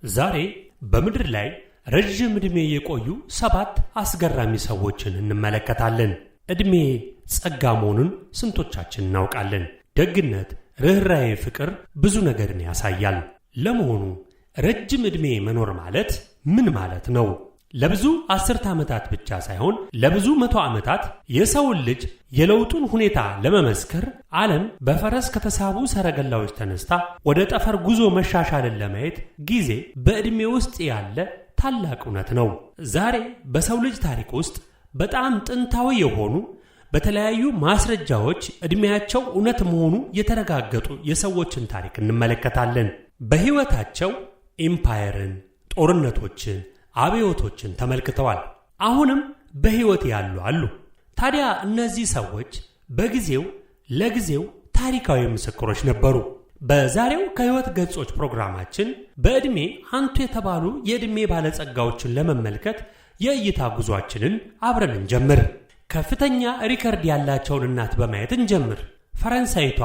ዛሬ በምድር ላይ ረጅም ዕድሜ የቆዩ 7 አስገራሚ ሰዎችን እንመለከታለን። ዕድሜ ጸጋ መሆኑን ስንቶቻችን እናውቃለን? ደግነት፣ ርህራሄ፣ ፍቅር ብዙ ነገርን ያሳያል። ለመሆኑ ረጅም ዕድሜ መኖር ማለት ምን ማለት ነው? ለብዙ አስርተ ዓመታት ብቻ ሳይሆን ለብዙ መቶ ዓመታት የሰውን ልጅ የለውጡን ሁኔታ ለመመስከር ዓለም በፈረስ ከተሳቡ ሰረገላዎች ተነስታ ወደ ጠፈር ጉዞ መሻሻልን ለማየት ጊዜ በዕድሜ ውስጥ ያለ ታላቅ እውነት ነው። ዛሬ በሰው ልጅ ታሪክ ውስጥ በጣም ጥንታዊ የሆኑ በተለያዩ ማስረጃዎች ዕድሜያቸው እውነት መሆኑ የተረጋገጡ የሰዎችን ታሪክ እንመለከታለን። በሕይወታቸው ኢምፓየርን፣ ጦርነቶችን፣ አብዮቶችን ተመልክተዋል። አሁንም በሕይወት ያሉ አሉ። ታዲያ እነዚህ ሰዎች በጊዜው ለጊዜው ታሪካዊ ምስክሮች ነበሩ። በዛሬው ከሕይወት ገጾች ፕሮግራማችን በዕድሜ አንቱ የተባሉ የዕድሜ ባለጸጋዎችን ለመመልከት የእይታ ጉዟችንን አብረን እንጀምር። ከፍተኛ ሪከርድ ያላቸውን እናት በማየት እንጀምር። ፈረንሳይቷ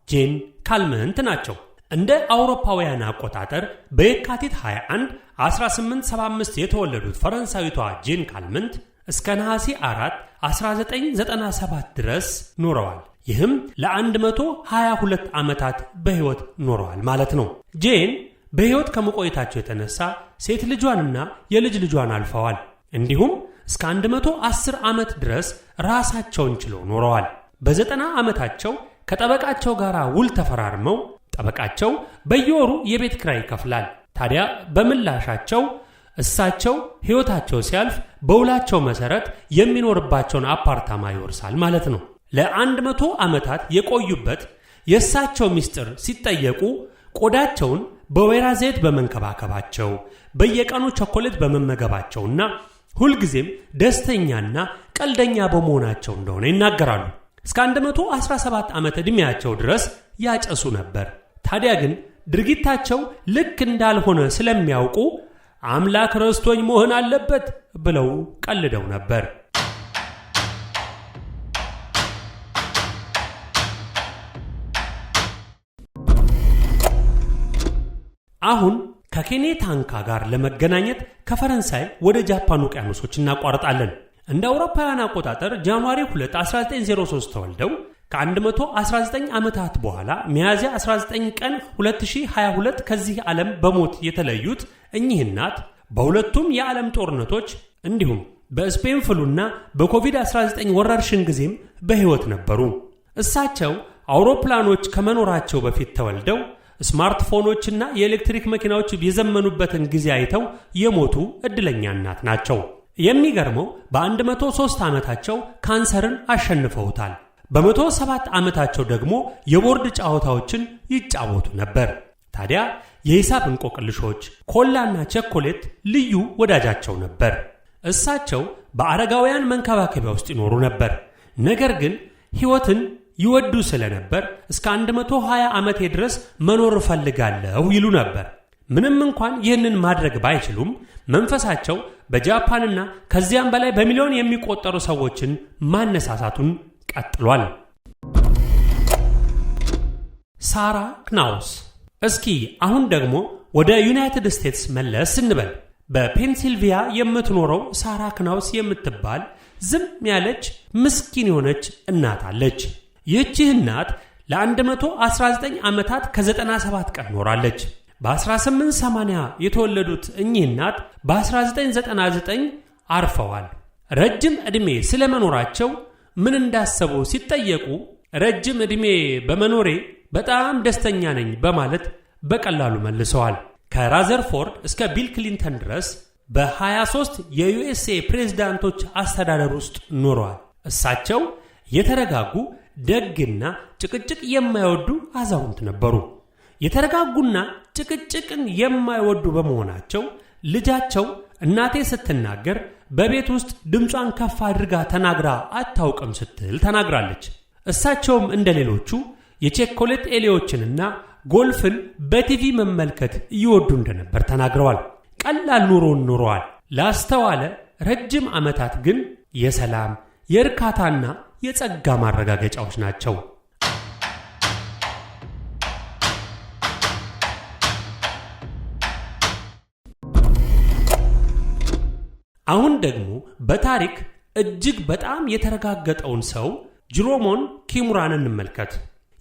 ጄን ካልመንት ናቸው። እንደ አውሮፓውያን አቆጣጠር በየካቲት 21 1875 የተወለዱት ፈረንሳዊቷ ጄን ካልመንት እስከ ነሐሴ 4 1997 ድረስ ኖረዋል። ይህም ለ122 ዓመታት በሕይወት ኖረዋል ማለት ነው። ጄን በሕይወት ከመቆየታቸው የተነሳ ሴት ልጇንና የልጅ ልጇን አልፈዋል። እንዲሁም እስከ 110 ዓመት ድረስ ራሳቸውን ችለው ኖረዋል። በ90 ዓመታቸው ከጠበቃቸው ጋር ውል ተፈራርመው ጠበቃቸው በየወሩ የቤት ኪራይ ይከፍላል። ታዲያ በምላሻቸው እሳቸው ሕይወታቸው ሲያልፍ በውላቸው መሠረት የሚኖርባቸውን አፓርታማ ይወርሳል ማለት ነው። ለ100 ዓመታት የቆዩበት የእሳቸው ምስጢር ሲጠየቁ ቆዳቸውን በወይራ ዘይት በመንከባከባቸው፣ በየቀኑ ቸኮሌት በመመገባቸውና ሁልጊዜም ደስተኛና ቀልደኛ በመሆናቸው እንደሆነ ይናገራሉ። እስከ 117 ዓመት ዕድሜያቸው ድረስ ያጨሱ ነበር። ታዲያ ግን ድርጊታቸው ልክ እንዳልሆነ ስለሚያውቁ አምላክ ረስቶኝ መሆን አለበት ብለው ቀልደው ነበር። አሁን ከኬኔታንካ ጋር ለመገናኘት ከፈረንሳይ ወደ ጃፓን ውቅያኖሶች እናቋርጣለን። እንደ አውሮፓውያን አቆጣጠር ጃንዋሪ 2 1903 ተወልደው ከ119 ዓመታት በኋላ ሚያዝያ 19 ቀን 2022 ከዚህ ዓለም በሞት የተለዩት እኚህ እናት በሁለቱም የዓለም ጦርነቶች እንዲሁም በስፔን ፍሉና በኮቪድ-19 ወረርሽኝ ጊዜም በሕይወት ነበሩ። እሳቸው አውሮፕላኖች ከመኖራቸው በፊት ተወልደው ስማርትፎኖችና የኤሌክትሪክ መኪናዎች የዘመኑበትን ጊዜ አይተው የሞቱ ዕድለኛ እናት ናቸው። የሚገርመው በ103 ዓመታቸው ካንሰርን አሸንፈውታል። በ107 ዓመታቸው ደግሞ የቦርድ ጨዋታዎችን ይጫወቱ ነበር። ታዲያ የሂሳብ እንቆቅልሾች፣ ኮላና ቸኮሌት ልዩ ወዳጃቸው ነበር። እሳቸው በአረጋውያን መንከባከቢያ ውስጥ ይኖሩ ነበር። ነገር ግን ሕይወትን ይወዱ ስለነበር እስከ 120 ዓመቴ ድረስ መኖር እፈልጋለሁ ይሉ ነበር። ምንም እንኳን ይህንን ማድረግ ባይችሉም መንፈሳቸው በጃፓንና ከዚያም በላይ በሚሊዮን የሚቆጠሩ ሰዎችን ማነሳሳቱን ቀጥሏል። ሳራ ክናውስ። እስኪ አሁን ደግሞ ወደ ዩናይትድ ስቴትስ መለስ እንበል። በፔንሲልቪያ የምትኖረው ሳራ ክናውስ የምትባል ዝም ያለች ምስኪን የሆነች እናት አለች። ይህች እናት ለ119 ዓመታት ከ97 ቀን ኖራለች። በ1880 የተወለዱት እኚህ እናት በ1999 አርፈዋል። ረጅም ዕድሜ ስለመኖራቸው ምን እንዳሰቡ ሲጠየቁ ረጅም ዕድሜ በመኖሬ በጣም ደስተኛ ነኝ በማለት በቀላሉ መልሰዋል። ከራዘርፎርድ እስከ ቢል ክሊንተን ድረስ በ23 የዩኤስኤ ፕሬዝዳንቶች አስተዳደር ውስጥ ኖረዋል። እሳቸው የተረጋጉ ደግና ጭቅጭቅ የማይወዱ አዛውንት ነበሩ። የተረጋጉና ጭቅጭቅን የማይወዱ በመሆናቸው ልጃቸው እናቴ ስትናገር በቤት ውስጥ ድምጿን ከፍ አድርጋ ተናግራ አታውቅም ስትል ተናግራለች። እሳቸውም እንደሌሎቹ የቸኮሌት ኤሌዎችንና ጎልፍን በቲቪ መመልከት ይወዱ እንደነበር ተናግረዋል። ቀላል ኑሮን ኖረዋል። ላስተዋለ ረጅም ዓመታት ግን የሰላም የእርካታና የጸጋ ማረጋገጫዎች ናቸው። አሁን ደግሞ በታሪክ እጅግ በጣም የተረጋገጠውን ሰው ጂሮሞን ኪሙራን እንመልከት።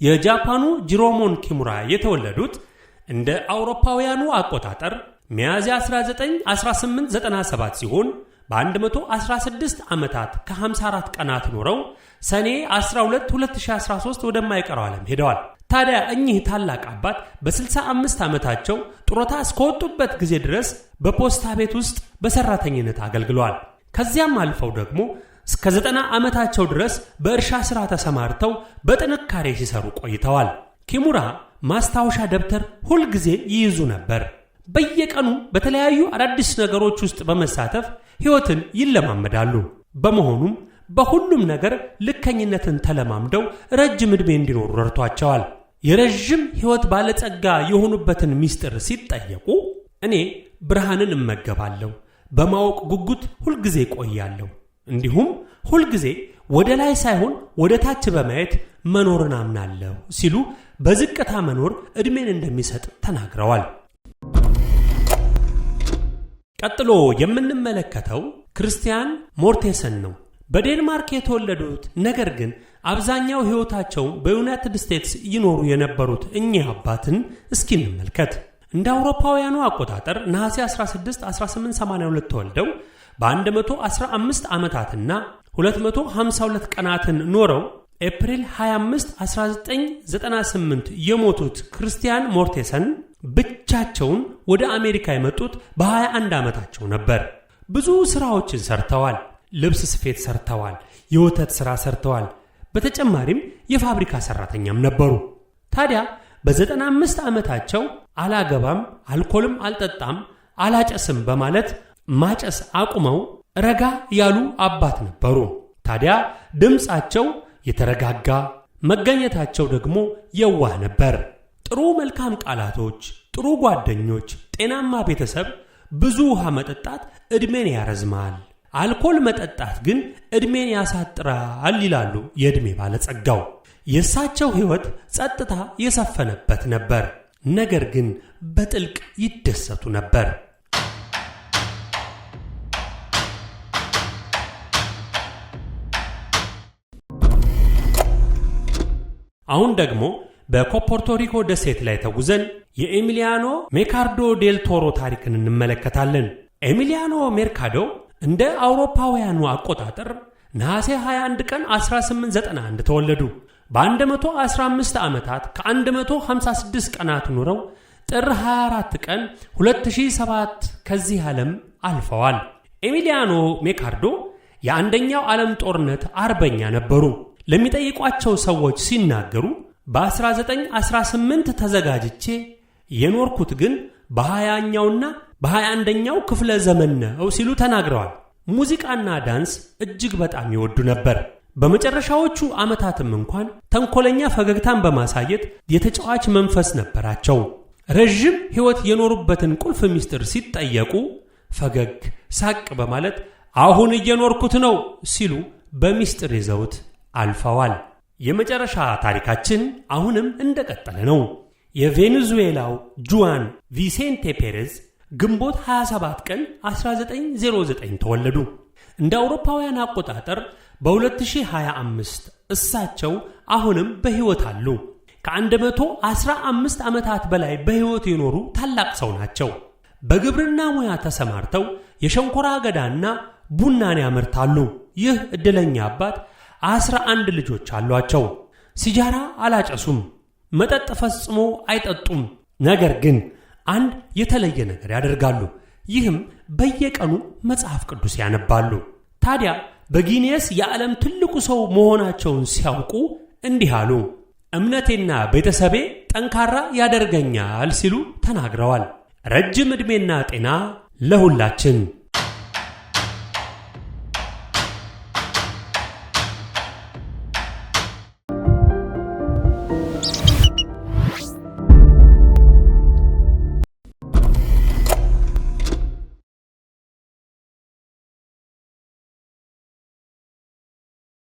የጃፓኑ ጂሮሞን ኪሙራ የተወለዱት እንደ አውሮፓውያኑ አቆጣጠር ሚያዝያ 19 1897 ሲሆን በ116 ዓመታት ከ54 ቀናት ኖረው ሰኔ 12 2013 ወደማይቀረው ዓለም ሄደዋል። ታዲያ እኚህ ታላቅ አባት በ65 ዓመታቸው ጡረታ እስከወጡበት ጊዜ ድረስ በፖስታ ቤት ውስጥ በሰራተኝነት አገልግለዋል። ከዚያም አልፈው ደግሞ እስከ 90 ዓመታቸው ድረስ በእርሻ ሥራ ተሰማርተው በጥንካሬ ሲሰሩ ቆይተዋል። ኪሙራ ማስታወሻ ደብተር ሁልጊዜ ይይዙ ነበር። በየቀኑ በተለያዩ አዳዲስ ነገሮች ውስጥ በመሳተፍ ሕይወትን ይለማመዳሉ። በመሆኑም በሁሉም ነገር ልከኝነትን ተለማምደው ረጅም ዕድሜ እንዲኖሩ ረድቷቸዋል። የረጅም ሕይወት ባለጸጋ የሆኑበትን ምስጢር ሲጠየቁ እኔ ብርሃንን እመገባለሁ፣ በማወቅ ጉጉት ሁልጊዜ ቆያለሁ፣ እንዲሁም ሁልጊዜ ወደ ላይ ሳይሆን ወደ ታች በማየት መኖርን አምናለሁ ሲሉ በዝቅታ መኖር ዕድሜን እንደሚሰጥ ተናግረዋል። ቀጥሎ የምንመለከተው ክርስቲያን ሞርቴሰን ነው። በዴንማርክ የተወለዱት ነገር ግን አብዛኛው ሕይወታቸው በዩናይትድ ስቴትስ ይኖሩ የነበሩት እኚህ አባትን እስኪ እንመልከት። እንደ አውሮፓውያኑ አቆጣጠር ነሐሴ 16 1882 ተወልደው በ115 ዓመታትና 252 ቀናትን ኖረው ኤፕሪል 25 1998 የሞቱት ክርስቲያን ሞርቴሰን ብቻቸውን ወደ አሜሪካ የመጡት በ21 ዓመታቸው ነበር። ብዙ ሥራዎችን ሰርተዋል። ልብስ ስፌት ሰርተዋል። የወተት ሥራ ሰርተዋል። በተጨማሪም የፋብሪካ ሠራተኛም ነበሩ። ታዲያ በ95 ዓመታቸው አላገባም፣ አልኮልም አልጠጣም፣ አላጨስም በማለት ማጨስ አቁመው ረጋ ያሉ አባት ነበሩ። ታዲያ ድምፃቸው የተረጋጋ፣ መገኘታቸው ደግሞ የዋህ ነበር። ጥሩ መልካም ቃላቶች፣ ጥሩ ጓደኞች፣ ጤናማ ቤተሰብ፣ ብዙ ውሃ መጠጣት ዕድሜን ያረዝማል፣ አልኮል መጠጣት ግን ዕድሜን ያሳጥራል ይላሉ የዕድሜ ባለጸጋው። የእሳቸው ሕይወት ጸጥታ የሰፈነበት ነበር። ነገር ግን በጥልቅ ይደሰቱ ነበር። አሁን ደግሞ በፖርቶሪኮ ደሴት ላይ ተጉዘን የኤሚሊያኖ ሜርካዶ ዴል ቶሮ ታሪክን እንመለከታለን። ኤሚሊያኖ ሜርካዶ እንደ አውሮፓውያኑ አቆጣጠር ነሐሴ 21 ቀን 1891 ተወለዱ። በ115 ዓመታት ከ156 ቀናት ኖረው ጥር 24 ቀን 2007 ከዚህ ዓለም አልፈዋል። ኤሚሊያኖ ሜርካዶ የአንደኛው ዓለም ጦርነት አርበኛ ነበሩ። ለሚጠይቋቸው ሰዎች ሲናገሩ በ1918 ተዘጋጅቼ የኖርኩት ግን በ20ኛውና በ21ኛው ክፍለ ዘመን ነው ሲሉ ተናግረዋል። ሙዚቃና ዳንስ እጅግ በጣም ይወዱ ነበር። በመጨረሻዎቹ ዓመታትም እንኳን ተንኮለኛ ፈገግታን በማሳየት የተጫዋች መንፈስ ነበራቸው። ረጅም ሕይወት የኖሩበትን ቁልፍ ምስጢር ሲጠየቁ ፈገግ ሳቅ በማለት አሁን እየኖርኩት ነው ሲሉ በምስጢር ይዘውት አልፈዋል። የመጨረሻ ታሪካችን አሁንም እንደቀጠለ ነው። የቬኔዙዌላው ጁዋን ቪሴንቴ ፔሬዝ ግንቦት 27 ቀን 1909 ተወለዱ። እንደ አውሮፓውያን አቆጣጠር በ2025 እሳቸው አሁንም በሕይወት አሉ። ከ115 ዓመታት በላይ በሕይወት የኖሩ ታላቅ ሰው ናቸው። በግብርና ሙያ ተሰማርተው የሸንኮራ አገዳና ቡናን ያመርታሉ። ይህ ዕድለኛ አባት 11 ልጆች አሏቸው። ሲጃራ አላጨሱም፣ መጠጥ ፈጽሞ አይጠጡም። ነገር ግን አንድ የተለየ ነገር ያደርጋሉ። ይህም በየቀኑ መጽሐፍ ቅዱስ ያነባሉ። ታዲያ በጊኒየስ የዓለም ትልቁ ሰው መሆናቸውን ሲያውቁ እንዲህ አሉ። እምነቴና ቤተሰቤ ጠንካራ ያደርገኛል ሲሉ ተናግረዋል። ረጅም ዕድሜና ጤና ለሁላችን።